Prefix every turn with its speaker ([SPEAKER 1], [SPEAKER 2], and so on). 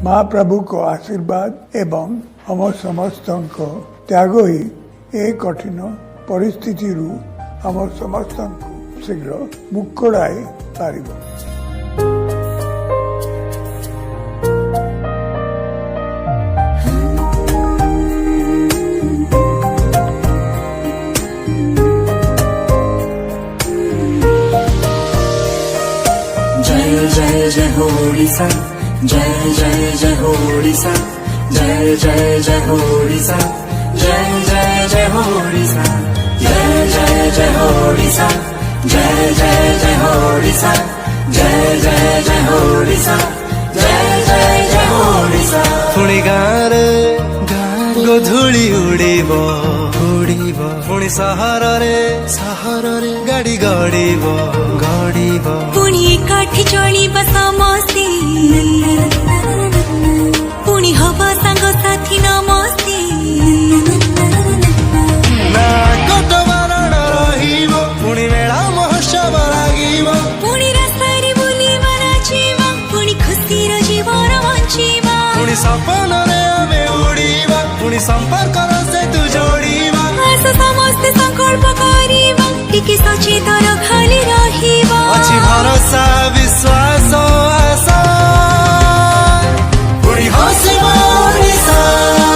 [SPEAKER 1] महाप्रभु को आशीर्वाद एवं हम समस्त त्याग ही ए कठिन परिस्थिति हम समस्त शीघ्र मुक्कड़ाई पारिब।
[SPEAKER 2] जय जय जय हो ओडिशा, जय जय जय हो ओडिशा, जय जय जय हो ओडिशा, जय जय जय हो ओडिशा, जय जय जय हो ओडिशा, जय जय जय हो ओडिशा, जय जय जय हो ओडिशा, जय जय जय हो ओडिशा।
[SPEAKER 3] पुणी गाँरे गोधूली उड़ीब उड़ीब, पुणी सहररे सहररे गाड़ी गड़ीब गड़ीब,
[SPEAKER 4] पुणी एकाठी चलिब समस्ते, पुणी हब सांग साथी नमस्ते।
[SPEAKER 3] ना कत बारण रहिब, पुणी मेला महोत्सव लागिब,
[SPEAKER 4] पुणी रास्तारे बुलिब नाचिब, पुणी खुशीर जीवन बଞ୍ଚିब,
[SPEAKER 3] पुणी सपनरे आमे उड़ीब, पुणी संपर्कर सेतु जोड़ीब।
[SPEAKER 4] आस समस्ते संकल्प करिब, टिके सचेतन